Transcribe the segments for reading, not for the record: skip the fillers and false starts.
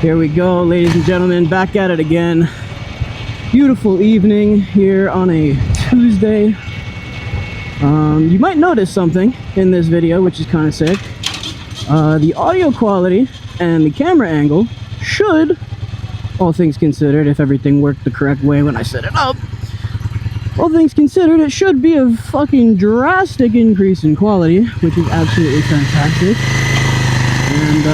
Here we go, ladies and gentlemen, back at it again. Beautiful evening here on a Tuesday. You might notice something in this video, which is kind of sick. The audio quality and the camera angle should, all things considered, if everything worked the correct way when I set it up, all things considered, it should be a fucking drastic increase in quality, which is absolutely fantastic. And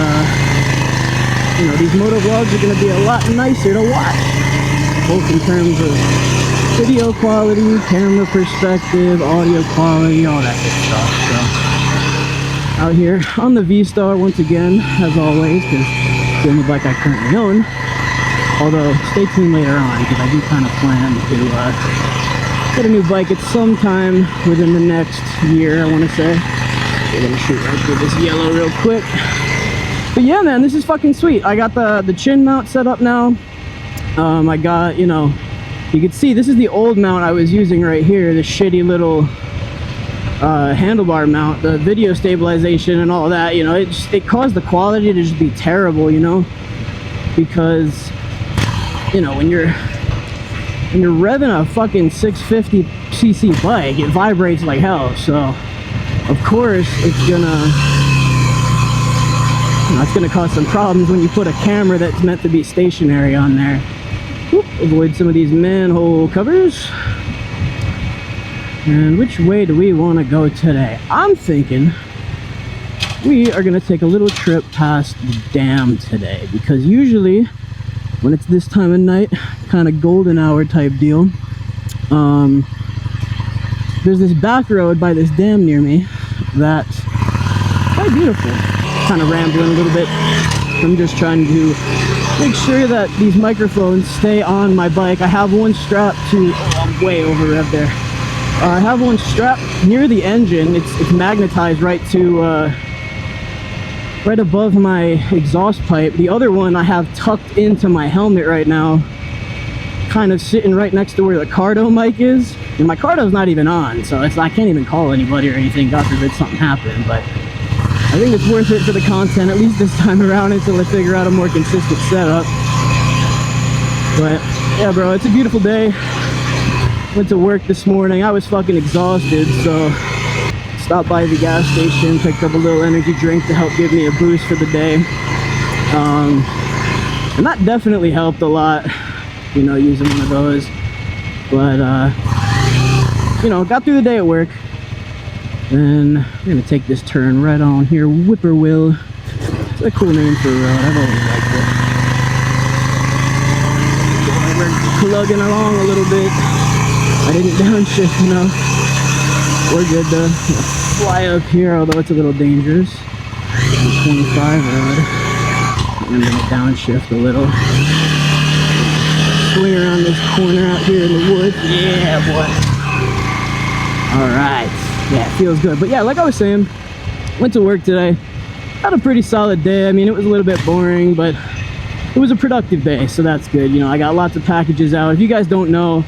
you know, these motovlogs are going to be a lot nicer to watch, both in terms of video quality, camera perspective, audio quality, all that good stuff. So, out here on the V-Star once again, as always, because it's the only bike I currently own. Although, stay tuned later on, because I do kind of plan to get a new bike at some time within the next year, I want to say. We're going to shoot right through this yellow real quick. But yeah, man, this is fucking sweet. I got the chin mount set up now. I got, you know, you can see this is the old mount I was using right here, the shitty little handlebar mount, the video stabilization and all that. You know, it caused the quality to just be terrible, you know, because, you know, when you're revving a fucking 650cc bike, it vibrates like hell. So of course it's gonna cause some problems when you put a camera that's meant to be stationary on there. Whoop, avoid some of these manhole covers. And which way do we want to go today? I'm thinking we are gonna take a little trip past the dam today, because usually when it's this time of night, kind of golden hour type deal, there's this back road by this dam near me that's quite beautiful. Kind of rambling a little bit. I'm just trying to make sure that these microphones stay on my bike. I have one strapped to, I'm way over rev there. I have one strapped near the engine. It's magnetized right to right above my exhaust pipe. The other one I have tucked into my helmet right now, kind of sitting right next to where the Cardo mic is. And my Cardo's not even on, so I can't even call anybody or anything, God forbid something happened. But I think it's worth it for the content, at least this time around, until I figure out a more consistent setup. But yeah, bro, it's a beautiful day. Went to work this morning. I was fucking exhausted, so stopped by the gas station, picked up a little energy drink to help give me a boost for the day. And that definitely helped a lot, you know, using one of those. But you know, got through the day at work. And I'm gonna take this turn right on here, Whippoorwill. It's a cool name for a road. I've always liked it. We're plugging along a little bit. I didn't downshift enough. We're good to fly up here, although it's a little dangerous. 25 road. I'm gonna downshift a little. Swing around this corner out here in the woods. Yeah, boy. All right. Yeah, it feels good. But yeah, like I was saying, went to work today. Had a pretty solid day. I mean, it was a little bit boring, but it was a productive day, so that's good. You know, I got lots of packages out. If you guys don't know,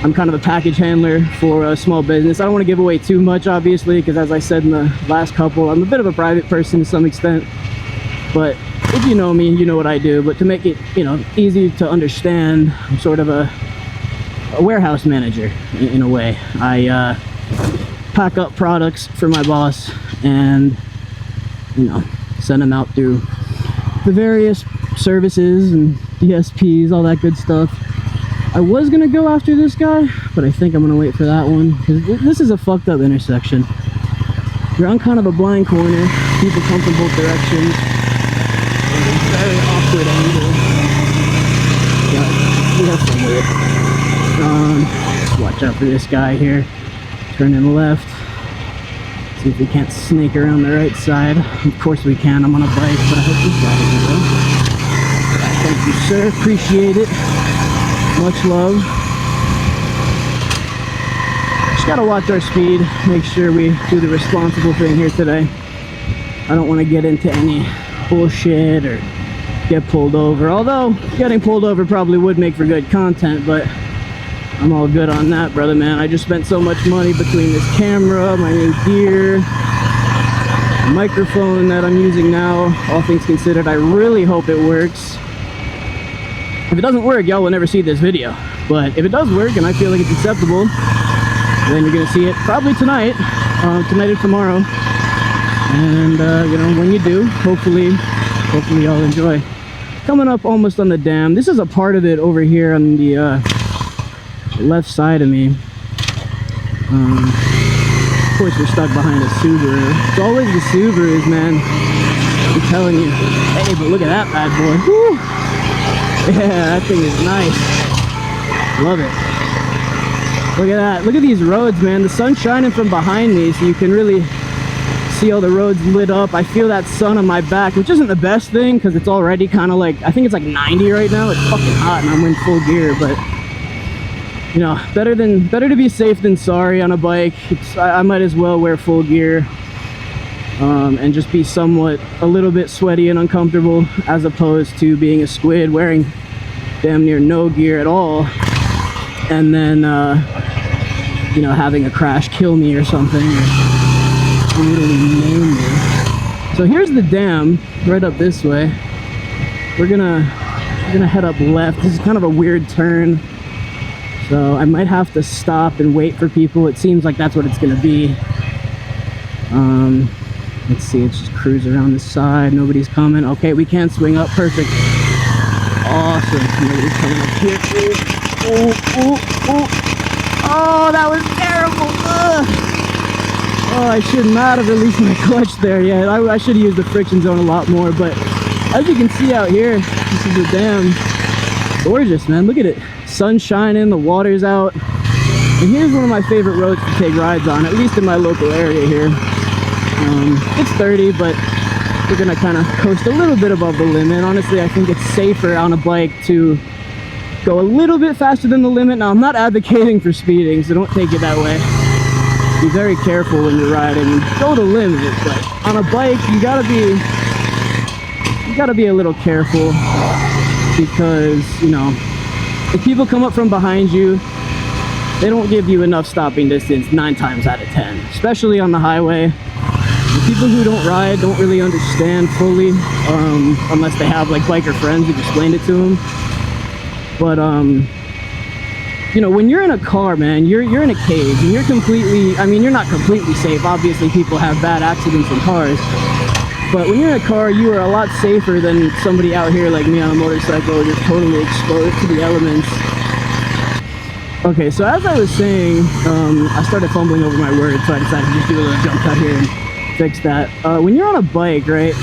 I'm kind of a package handler for a small business. I don't want to give away too much, obviously, because as I said in the last couple, I'm a bit of a private person to some extent. But if you know me, you know what I do. But to make it, you know, easy to understand, I'm sort of a warehouse manager in a way. I pack up products for my boss and, you know, send them out through the various services and DSPs, all that good stuff. I was gonna go after this guy, but I think I'm gonna wait for that one, because this is a fucked up intersection. You're on kind of a blind corner, people come from both directions, and a very awkward angle. Yeah, we have fun with it. Watch out for this guy here. Turning left. See if we can't snake around the right side. Of course we can. I'm on a bike, but I hope this guy doesn't go. Thank you, sir. Appreciate it. Much love. Just gotta watch our speed. Make sure we do the responsible thing here today. I don't want to get into any bullshit or get pulled over. Although getting pulled over probably would make for good content, but I'm all good on that, brother, man. I just spent so much money between this camera, my new gear, the microphone that I'm using now. All things considered, I really hope it works. If it doesn't work, y'all will never see this video. But if it does work and I feel like it's acceptable, then you're gonna see it probably tonight, tonight or tomorrow. And you know, when you do, hopefully y'all enjoy. Coming up almost on the dam. This is a part of it over here on the left side of me. Of course, we're stuck behind a Subaru. It's always the Subarus, man. I'm telling you. Hey, but look at that bad boy. Woo! Yeah, that thing is nice. Love it. Look at that. Look at these roads, man. The sun's shining from behind me, so you can really see all the roads lit up. I feel that sun on my back, which isn't the best thing because it's already kind of like, I think it's like 90 right now. It's fucking hot and I'm in full gear, but you know, better to be safe than sorry on a bike. I might as well wear full gear and just be somewhat a little bit sweaty and uncomfortable, as opposed to being a squid wearing damn near no gear at all and then you know, having a crash kill me or something, or brutally maim me. So here's the dam right up this way. We're gonna head up left. This is kind of a weird turn, so I might have to stop and wait for people. It seems like that's what it's gonna be. Let's see, let's just cruise around the side. Nobody's coming. Okay, we can swing up. Perfect. Awesome. Nobody's coming up here. Oh, that was terrible. Oh, I should not have released my clutch there. Yeah, I should have used the friction zone a lot more. But as you can see out here, this is a dam. Gorgeous, man. Look at it. Sun shining, the water's out. And here's one of my favorite roads to take rides on, at least in my local area here. It's 30, but we're gonna kind of coast a little bit above the limit. Honestly, I think it's safer on a bike to go a little bit faster than the limit. Now, I'm not advocating for speeding, so don't take it that way. Be very careful when you're riding. Go the limit, but on a bike, you gotta be a little careful, because, you know, if people come up from behind you, they don't give you enough stopping distance 9 times out of 10, especially on the highway. The people who don't ride don't really understand fully, unless they have like biker friends who've explained it to them. But you know, when you're in a car, man, you're in a cage and you're completely, I mean, you're not completely safe. Obviously, people have bad accidents in cars. But when you're in a car, you are a lot safer than somebody out here like me on a motorcycle, just totally exposed to the elements. Okay, so as I was saying, I started fumbling over my words, so I decided to just do a little jump cut here and fix that. When you're on a bike, right,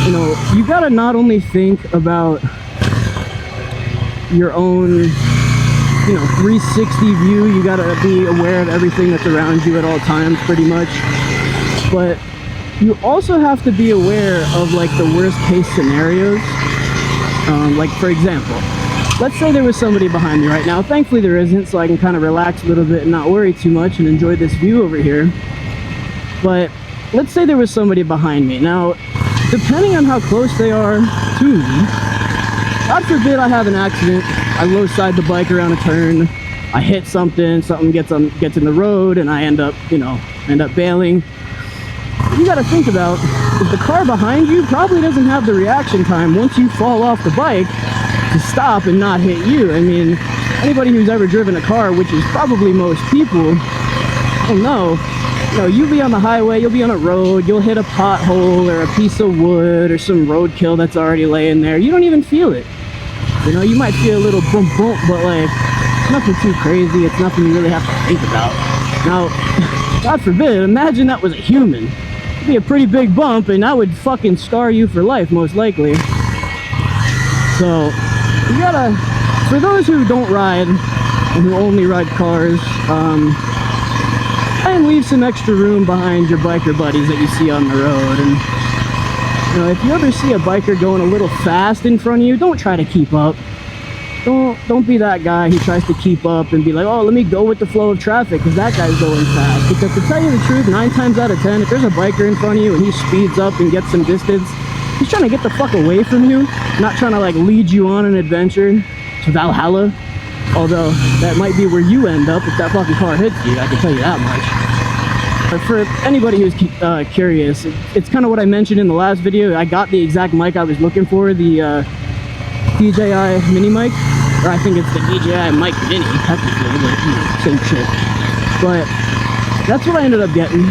you know, you gotta not only think about your own, you know, 360 view, you gotta be aware of everything that's around you at all times, pretty much, but you also have to be aware of like the worst case scenarios. Like, for example, let's say there was somebody behind me right now. Thankfully there isn't, so I can kind of relax a little bit and not worry too much and enjoy this view over here. But let's say there was somebody behind me. Now, depending on how close they are to me, God forbid I have an accident, I low side the bike around a turn, I hit something gets in the road, and I end up bailing. You gotta think about, if the car behind you probably doesn't have the reaction time once you fall off the bike to stop and not hit you. I mean, anybody who's ever driven a car, which is probably most people, will know, you know, you'll be on the highway, you'll be on a road, you'll hit a pothole or a piece of wood or some roadkill that's already laying there. You don't even feel it. You know, you might feel a little bump, but like, it's nothing too crazy. It's nothing you really have to think about. Now, God forbid, imagine that was a human. It'd be a pretty big bump, and that would fucking scar you for life, most likely. So, you gotta, for those who don't ride and who only ride cars, and leave some extra room behind your biker buddies that you see on the road. And you know, if you ever see a biker going a little fast in front of you, don't try to keep up. Don't be that guy who tries to keep up and be like, oh, let me go with the flow of traffic because that guy's going fast. Because to tell you the truth, 9 times out of 10, if there's a biker in front of you and he speeds up and gets some distance, he's trying to get the fuck away from you, not trying to like lead you on an adventure to Valhalla. Although that might be where you end up if that fucking car hits you, I can tell you that much. But for anybody who's curious, it's kind of what I mentioned in the last video. I got the exact mic I was looking for, the DJI MiniMic, or I think it's the DJI Mic Mini, technically, but you know, same shit. But that's what I ended up getting.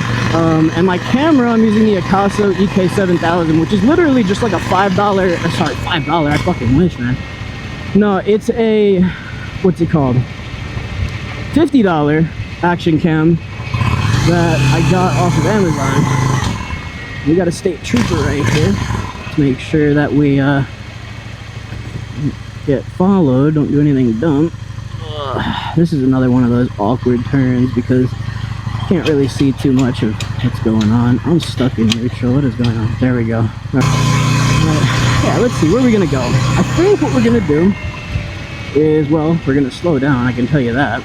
And my camera, I'm using the Akaso EK7000, which is literally just like a $5, sorry, $5, I fucking wish, man. No, it's a, what's it called? $50 action cam that I got off of Amazon. We got a state trooper right here to make sure that we get followed, don't do anything dumb. This is another one of those awkward turns because I can't really see too much of what's going on. I'm stuck in neutral. What is going on? There we go. Yeah, let's see, where are we gonna go? I think what we're gonna do is, well, we're gonna slow down, I can tell you that.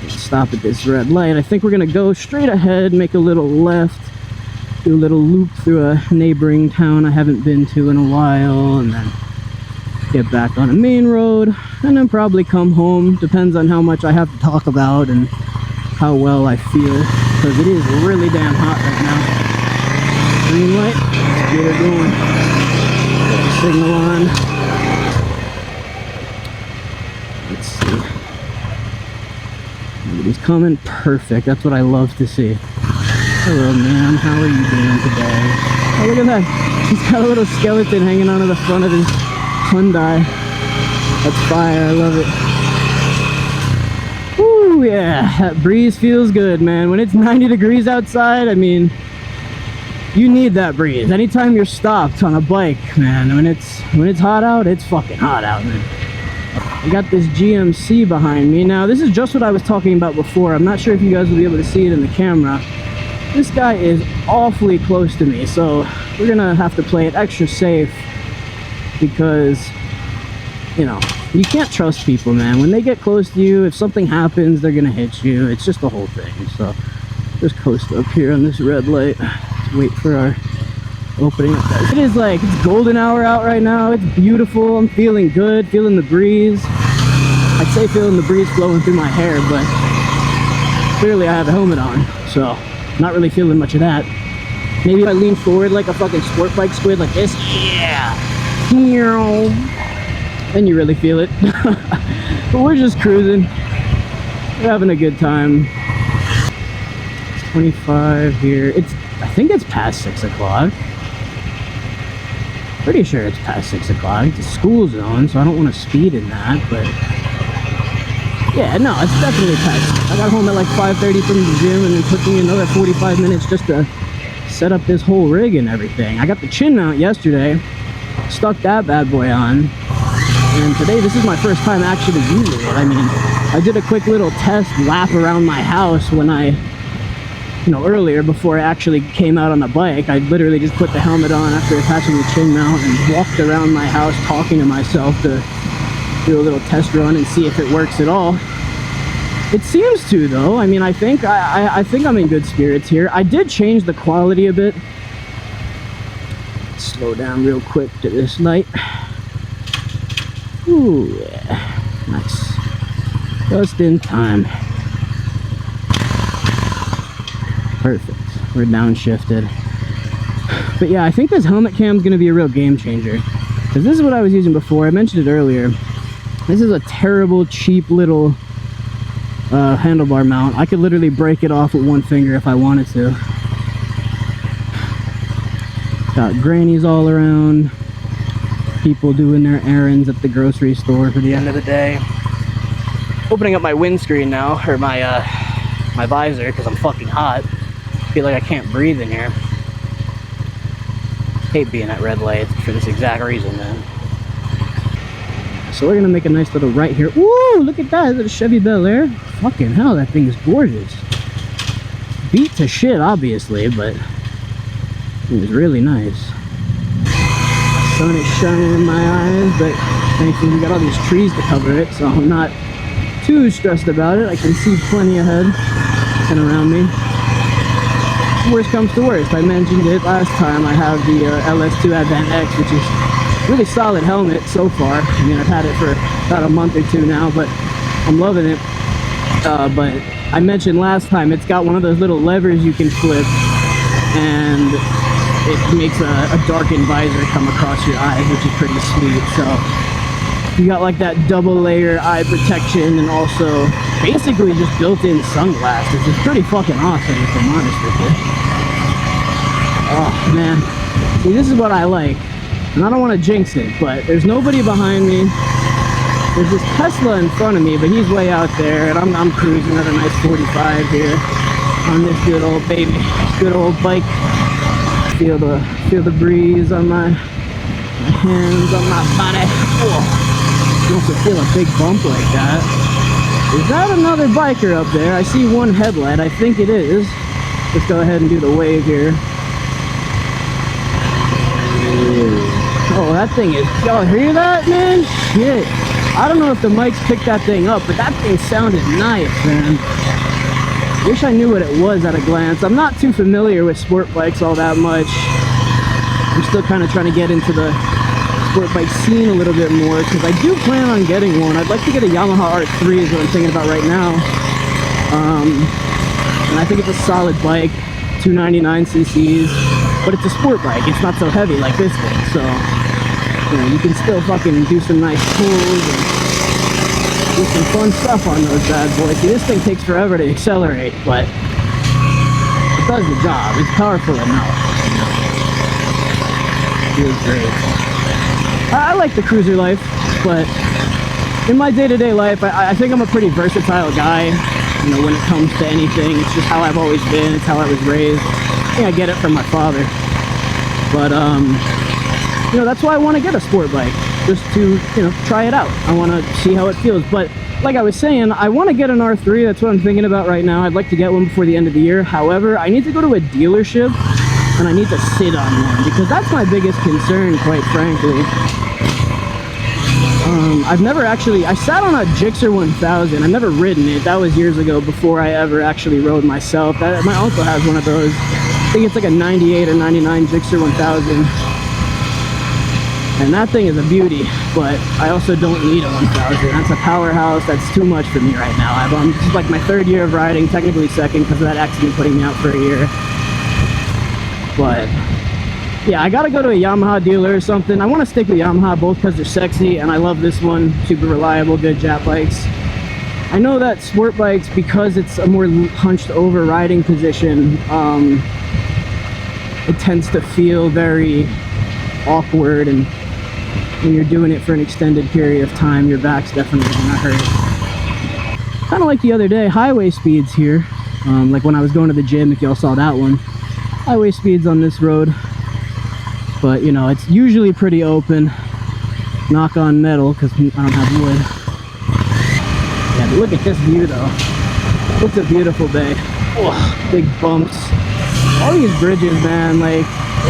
Stop at this red light. I think we're gonna go straight ahead, make a little left, do a little loop through a neighboring town I haven't been to in a while, and then get back on a main road, and then probably come home. Depends on how much I have to talk about and how well I feel, because it is really damn hot right now. Green light, let's get her going. Get the signal on. Let's see. Nobody's coming. Perfect. That's what I love to see. Hello, ma'am. How are you doing today? Oh, look at that. He's got a little skeleton hanging onto the front of his Hyundai. That's fire. I love it. Woo, yeah. That breeze feels good, man. When it's 90 degrees outside, I mean, you need that breeze. Anytime you're stopped on a bike, man, when it's hot out, it's fucking hot out, man. I got this GMC behind me. Now, this is just what I was talking about before. I'm not sure if you guys will be able to see it in the camera. This guy is awfully close to me, so we're gonna have to play it extra safe because, you know, you can't trust people, man. When they get close to you, if something happens, they're gonna hit you. It's just the whole thing. So just coast up here on this red light. Let's wait for our opening up, guys. It is like, it's golden hour out right now. It's beautiful. I'm feeling good, feeling the breeze. I'd say feeling the breeze flowing through my hair, but clearly I have a helmet on, so not really feeling much of that. Maybe if I lean forward like a fucking sport bike squid like this, yeah, then you really feel it. But we're just cruising. We're having a good time. 25 here. I think it's past 6 o'clock. Pretty sure it's past 6 o'clock. It's a school zone, so I don't want to speed in that, but yeah, no, it's definitely past. I got home at like 5:30 from the gym, and it took me another 45 minutes just to set up this whole rig and everything. I got the chin mount yesterday, stuck that bad boy on, and today this is my first time actually using it. I mean, I did a quick little test lap around my house when earlier before I actually came out on the bike. I literally just put the helmet on after attaching the chin mount and walked around my house talking to myself to do a little test run and see if it works at all. It seems to, though. I mean, I think I'm in good spirits here. I did change the quality a bit. Slow down real quick to this light. Ooh, yeah. Nice. Just in time. Perfect. We're downshifted. But yeah, I think this helmet cam is going to be a real game changer. Because this is what I was using before. I mentioned it earlier. This is a terrible, cheap little handlebar mount. I could literally break it off with one finger if I wanted to. Got grannies all around. People doing their errands at the grocery store for the end of the day. Opening up my windscreen now, or my visor, because I'm fucking hot. Feel like I can't breathe in here. Hate being at red lights for this exact reason, man. So we're gonna make a nice little right here. Ooh, look at that! Is it a Chevy Bel Air? Fucking hell, that thing is gorgeous. Beat to shit, obviously, but it was really nice. The sun is shining in my eyes, but thankfully we got all these trees to cover it, so I'm not too stressed about it. I can see plenty ahead and around me. Worst comes to worst, I mentioned it last time, I have the LS2 Advent X, which is a really solid helmet so far. I mean, I've had it for about a month or two now, but I'm loving it. But I mentioned last time, it's got one of those little levers you can flip, and it makes a darkened visor come across your eyes, which is pretty sweet. So you got like that double layer eye protection and also basically just built-in sunglasses. It's pretty fucking awesome, if I'm honest with you. Oh man, see, this is what I like, and I don't want to jinx it, but there's nobody behind me. There's this Tesla in front of me, but he's way out there, and I'm cruising at a nice 45 here on this good old baby, good old bike. Feel the breeze on my hands, on my body. Oh, you also feel a big bump like that. Is that another biker up there? I see one headlight. I think it is. Let's go ahead and do the wave here. Oh, that thing is... Y'all hear that, man? Shit. I don't know if the mics picked that thing up, but that thing sounded nice, man. Wish I knew what it was at a glance. I'm not too familiar with sport bikes all that much. I'm still kind of trying to get into the sport bike scene a little bit more, because I do plan on getting one. I'd like to get a Yamaha R3 is what I'm thinking about right now. And I think it's a solid bike, 299 cc's, but it's a sport bike. It's not so heavy like this thing, so you know, you can still fucking do some nice pulls and do some fun stuff on those bad boys. See, this thing takes forever to accelerate, but it does the job. It's powerful enough. Feels great. I like the cruiser life, but in my day-to-day life, I think I'm a pretty versatile guy. You know, when it comes to anything, it's just how I've always been. It's how I was raised. I think I get it from my father. But you know, that's why I want to get a sport bike, just to, you know, try it out. I want to see how it feels. But like I was saying, I want to get an R3. That's what I'm thinking about right now. I'd like to get one before the end of the year. However, I need to go to a dealership and I need to sit on one, because that's my biggest concern, quite frankly. I've never actually, I sat on a Gixxer 1000. I've never ridden it. That was years ago, before I ever actually rode myself. My uncle has one of those. I think it's like a 98 or 99 Gixxer 1000. And that thing is a beauty, but I also don't need a 1000. That's a powerhouse. That's too much for me right now. This is like my 3rd year of riding, technically 2nd because of that accident putting me out for a year. But yeah, I gotta go to a Yamaha dealer or something. I want to stick with Yamaha both because they're sexy and I love this one. Super reliable, good Jap bikes. I know that sport bikes, because it's a more hunched over riding position, it tends to feel very awkward, and when you're doing it for an extended period of time, your back's definitely gonna hurt. Kind of like the other day, highway speeds here, like when I was going to the gym, if y'all saw that one. Highway speeds on this road, but you know, it's usually pretty open. Knock on metal, because I don't have wood. Yeah, but look at this view though. It's a beautiful day. Oh, big bumps. All these bridges, man, like,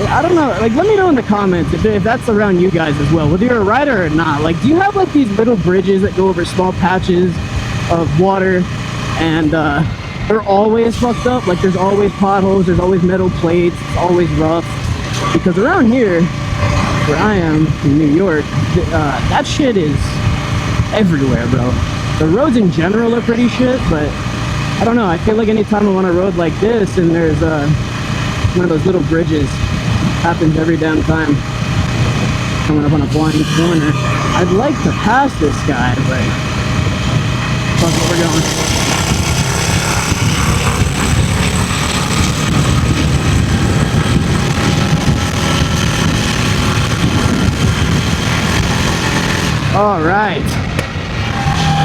I don't know, like, let me know in the comments if that's around you guys as well, whether you're a rider or not. Like, do you have like these little bridges that go over small patches of water, and they're always fucked up? Like, there's always potholes, there's always metal plates, it's always rough. Because around here, where I am in New York, that shit is everywhere, bro. The roads in general are pretty shit, but I don't know, I feel like anytime I'm on a road like this and there's one of those little bridges, happens every damn time. Coming up on a blind corner. I'd like to pass this guy, but fuck it, we're going. All right,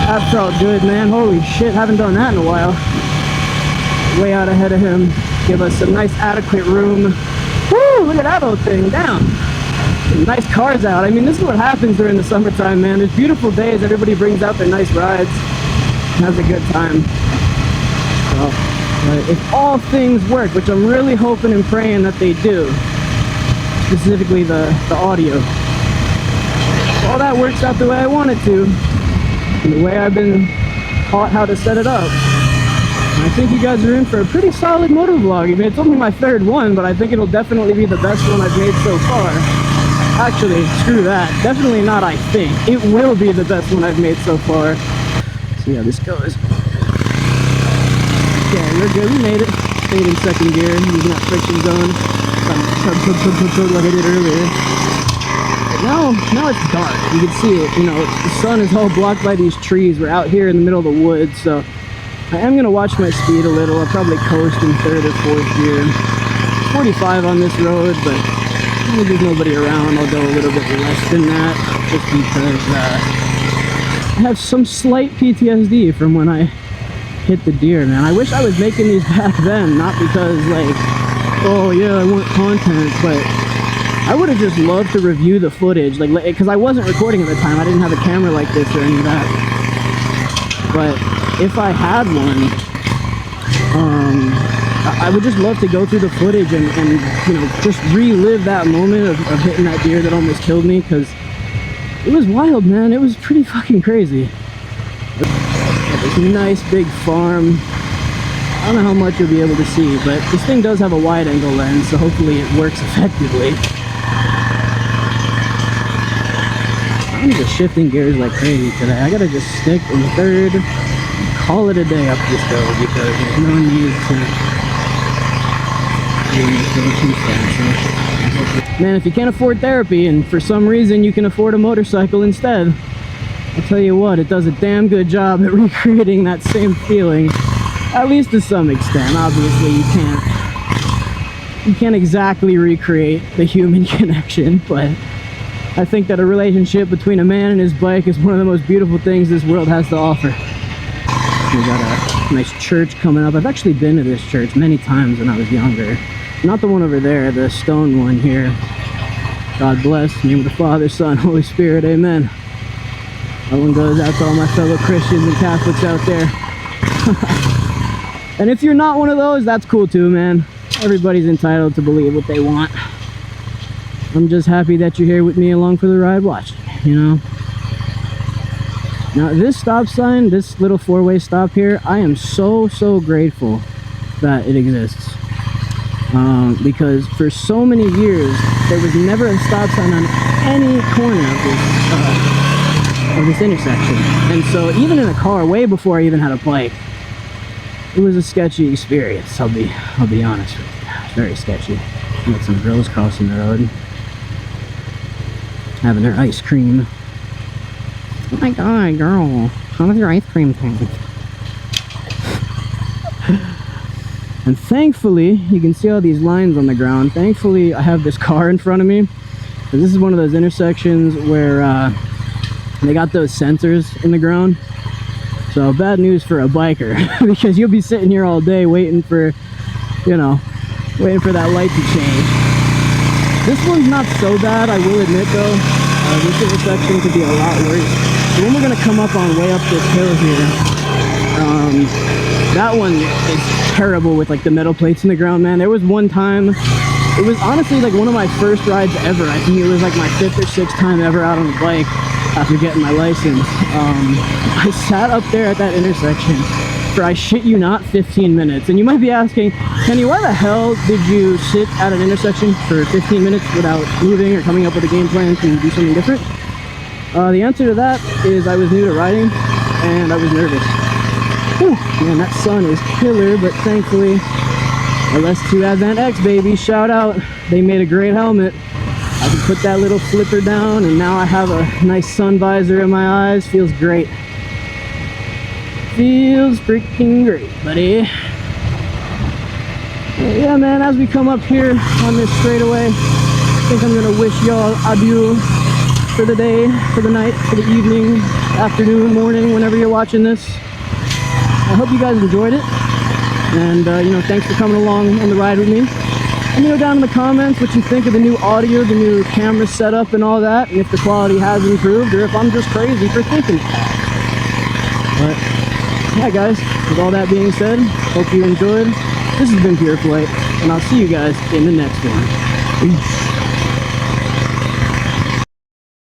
that felt good, man. Holy shit, haven't done that in a while. Way out ahead of him. Give us some nice adequate room. Woo, look at that old thing, down. Some nice cars out. I mean, this is what happens during the summertime, man. There's beautiful days, everybody brings out their nice rides and has a good time. So, but if all things work, which I'm really hoping and praying that they do, specifically the audio, if all that works out the way I want it to, and the way I've been taught how to set it up, I think you guys are in for a pretty solid motovlog. I mean, it's only my 3rd one, but I think it'll definitely be the best one I've made so far. Actually, screw that. Definitely not I think. It will be the best one I've made so far. See how this goes. Yeah, we're good. We made it. Stayed in 2nd gear, using that friction zone. kind of chug like I did earlier. But now it's dark. You can see it. You know, the sun is all blocked by these trees. We're out here in the middle of the woods, so I am gonna watch my speed a little. I'll probably coast in 3rd or 4th gear. 45 on this road, but when there's nobody around, I'll go a little bit less than that, just because I have some slight PTSD from when I hit the deer, man. I wish I was making these back then, not because like, oh yeah, I want content, but I would have just loved to review the footage, like, because I wasn't recording at the time. I didn't have a camera like this or any of that. But if I had one, I would just love to go through the footage and you know, just relive that moment of hitting that deer that almost killed me, because it was wild, man. It was pretty fucking crazy. This nice big farm. I don't know how much you'll be able to see, but this thing does have a wide angle lens, so hopefully it works effectively. I'm just shifting gears like crazy today. I gotta just stick in 3rd and call it a day up this road, because there's no need to do anything too fancy. Man, if you can't afford therapy and for some reason you can afford a motorcycle instead, I'll tell you what, it does a damn good job at recreating that same feeling, at least to some extent. Obviously you can't exactly recreate the human connection, but I think that a relationship between a man and his bike is one of the most beautiful things this world has to offer. We got a nice church coming up. I've actually been to this church many times when I was younger. Not the one over there, the stone one here. God bless. In the name of the Father, Son, Holy Spirit, amen. That one goes out to all my fellow Christians and Catholics out there. And if you're not one of those, that's cool too, man. Everybody's entitled to believe what they want. I'm just happy that you're here with me along for the ride watching, you know. Now this stop sign, this little 4-way stop here, I am so grateful that it exists. Because for so many years, there was never a stop sign on any corner of this intersection. And so even in a car, way before I even had a bike, it was a sketchy experience. I'll be honest with you. It's very sketchy. Got some girls crossing the road, having their ice cream. Oh my god, girl, how was your ice cream thing? And thankfully, you can see all these lines on the ground. Thankfully, I have this car in front of me. This is one of those intersections where they got those sensors in the ground. So bad news for a biker, because you'll be sitting here all day waiting for, you know, waiting for that light to change. This one's not so bad, I will admit though. This intersection could be a lot worse. So when we're gonna come up on way up this hill here, that one is terrible with like the metal plates in the ground, man. There was one time, it was honestly like one of my first rides ever. I think it was like my 5th or 6th time ever out on a bike after getting my license. I sat up there at that intersection for, I shit you not, 15 minutes. And you might be asking, Kenny, why the hell did you sit at an intersection for 15 minutes without moving or coming up with a game plan to do something different? The answer to that is I was new to riding and I was nervous. Whew, man, that sun is killer, but thankfully, LS2 Advent X, baby, shout out. They made a great helmet. I can put that little flipper down and now I have a nice sun visor in my eyes. Feels great. Feels freaking great, buddy. Yeah, man, as we come up here on this straightaway, I think I'm gonna wish y'all adieu for the day, for the night, for the evening, afternoon, morning, whenever you're watching this. I hope you guys enjoyed it, and you know, thanks for coming along on the ride with me. Let me know down in the comments what you think of the new audio, the new camera setup and all that, and if the quality has improved or if I'm just crazy for thinking that. But yeah, guys, with all that being said, hope you enjoyed. This has been PureFlight, and I'll see you guys in the next one. Peace.